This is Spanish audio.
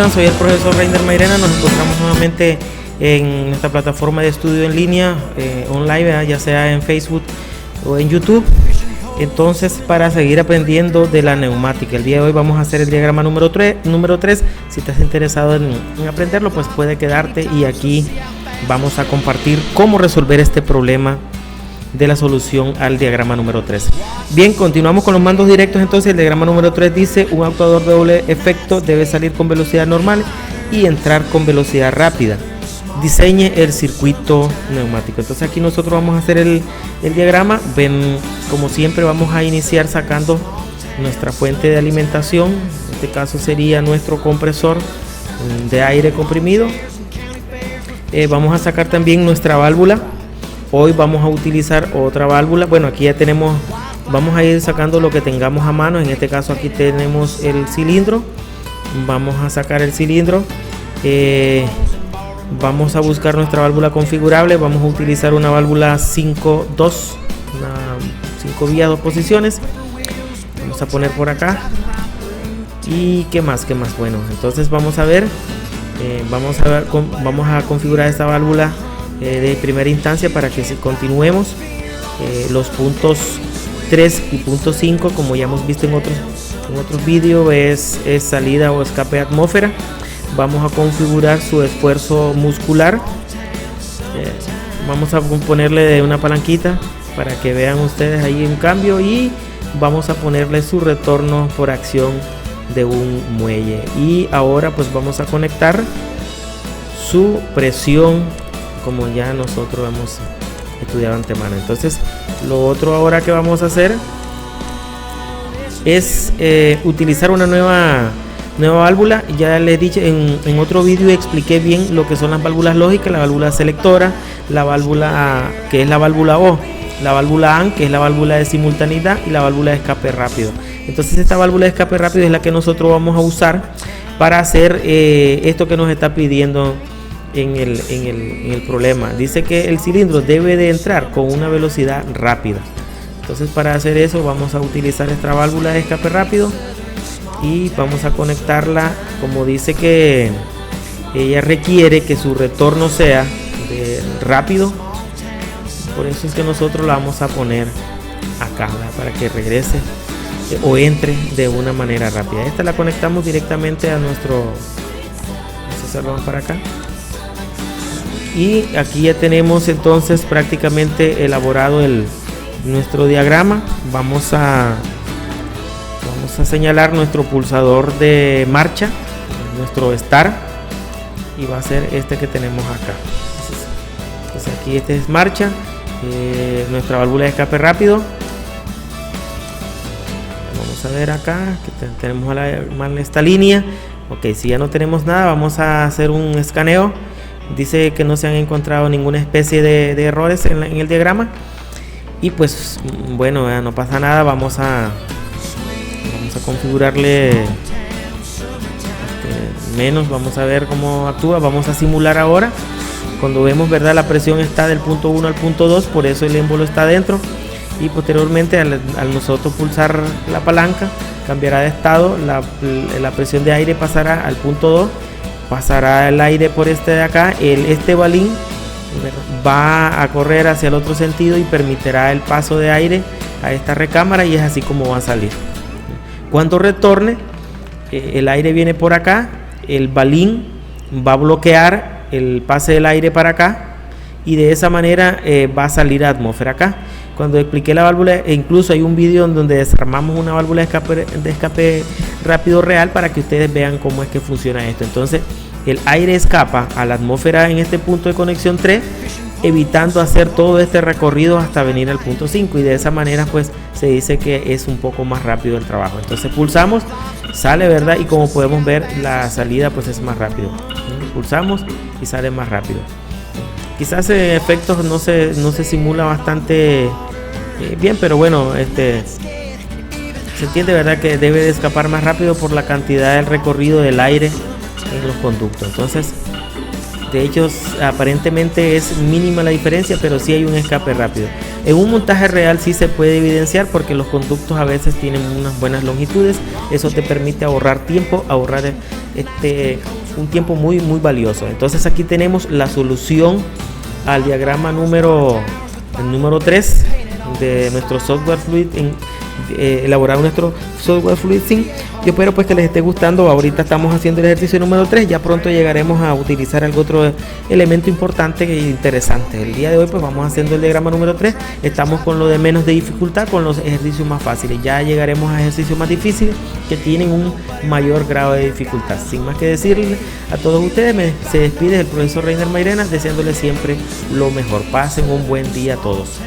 están? Soy el profesor Reiner Mairena. Nos encontramos nuevamente en nuestra plataforma de estudio en línea, online, ¿verdad? Ya sea en Facebook o en YouTube. Entonces, para seguir aprendiendo de la neumática, el día de hoy vamos a hacer el diagrama número 3. Si estás interesado en aprenderlo, pues puede quedarte, y aquí vamos a compartir cómo resolver este problema de la solución al diagrama número 3. Bien, continuamos con los mandos directos. Entonces el diagrama número 3 dice: un actuador de doble efecto debe salir con velocidad normal y entrar con velocidad rápida. Diseñe el circuito neumático. Entonces aquí nosotros vamos a hacer el diagrama. Ven, como siempre vamos a iniciar sacando nuestra fuente de alimentación. En este caso sería nuestro compresor de aire comprimido. Vamos a sacar también nuestra válvula. Hoy vamos a utilizar otra válvula. Bueno, aquí ya tenemos, vamos a ir sacando lo que tengamos a mano. En este caso aquí tenemos el cilindro. Vamos a sacar el cilindro. Vamos a buscar nuestra válvula configurable. Vamos a utilizar una válvula 5 vías, 2 posiciones. Vamos a poner por acá. ¿Y qué más? Bueno, entonces vamos a ver. Vamos a configurar esta válvula de primera instancia para que continuemos. Los puntos 3 y punto 5, como ya hemos visto en otros vídeos, es salida o escape de atmósfera. Vamos a configurar su esfuerzo muscular. Vamos a ponerle de una palanquita para que vean ustedes ahí un cambio, y vamos a ponerle su retorno por acción de un muelle. Y ahora pues vamos a conectar su presión, como ya nosotros hemos estudiado antemano. Entonces lo otro ahora que vamos a hacer es utilizar una nueva válvula. Ya les he dicho en otro vídeo, expliqué bien lo que son las válvulas lógicas, la válvula selectora, la válvula A, que es la válvula O, la válvula AN, que es la válvula de simultaneidad, y la válvula de escape rápido. Entonces esta válvula de escape rápido es la que nosotros vamos a usar para hacer esto que nos está pidiendo en el problema. Dice que el cilindro debe de entrar con una velocidad rápida. Entonces para hacer eso vamos a utilizar esta válvula de escape rápido y vamos a conectarla. Como dice que ella requiere que su retorno sea rápido, por eso es que nosotros la vamos a poner acá, ¿verdad? Para que regrese o entre de una manera rápida. Esta la conectamos directamente a nuestro, vamos a hacerlo para acá. Y aquí ya tenemos entonces prácticamente elaborado nuestro diagrama. Vamos a señalar nuestro pulsador de marcha, nuestro start, y va a ser este que tenemos acá. Entonces aquí este es marcha, nuestra válvula de escape rápido. Vamos a ver acá que tenemos mal esta línea. Ok, si ya no tenemos nada, vamos a hacer un escaneo. Dice que no se han encontrado ninguna especie de errores en el diagrama, y pues bueno, no pasa nada. Vamos a configurarle menos. Vamos a ver cómo actúa. Vamos a simular ahora. Cuando vemos, ¿verdad?, la presión está del punto 1 al punto 2, por eso el émbolo está dentro, y posteriormente al nosotros pulsar la palanca cambiará de estado. La presión de aire pasará al punto 2. Pasará el aire por este de acá. Este balín va a correr hacia el otro sentido y permitirá el paso de aire a esta recámara, y es así como va a salir. Cuando retorne, el aire viene por acá, el balín va a bloquear el pase del aire para acá, y de esa manera va a salir a atmósfera acá. Cuando expliqué la válvula, incluso hay un vídeo en donde desarmamos una válvula de escape rápido real para que ustedes vean cómo es que funciona esto. Entonces el aire escapa a la atmósfera en este punto de conexión 3, evitando hacer todo este recorrido hasta venir al punto 5, y de esa manera pues se dice que es un poco más rápido el trabajo. Entonces pulsamos, sale, ¿verdad? Y como podemos ver, la salida pues es más rápido. Pulsamos y sale más rápido. Quizás efectos no se simula bastante bien, pero bueno, se entiende, ¿verdad?, que debe de escapar más rápido por la cantidad del recorrido del aire en los conductos. Entonces, de hecho, aparentemente es mínima la diferencia, pero sí hay un escape rápido. En un montaje real sí se puede evidenciar, porque los conductos a veces tienen unas buenas longitudes. Eso te permite ahorrar tiempo, ahorrar un tiempo muy valioso. Entonces aquí tenemos la solución al diagrama número 3 de nuestro software Fluid, elaborar nuestro software FluidSync. Yo espero pues que les esté gustando. Ahorita estamos haciendo el ejercicio número 3, ya pronto llegaremos a utilizar algún otro elemento importante e interesante. El día de hoy pues vamos haciendo el diagrama número 3, estamos con lo de menos de dificultad, con los ejercicios más fáciles. Ya llegaremos a ejercicios más difíciles que tienen un mayor grado de dificultad. Sin más que decirle a todos ustedes, se despide el profesor Reiner Mairena, deseándoles siempre lo mejor. Pasen un buen día a todos.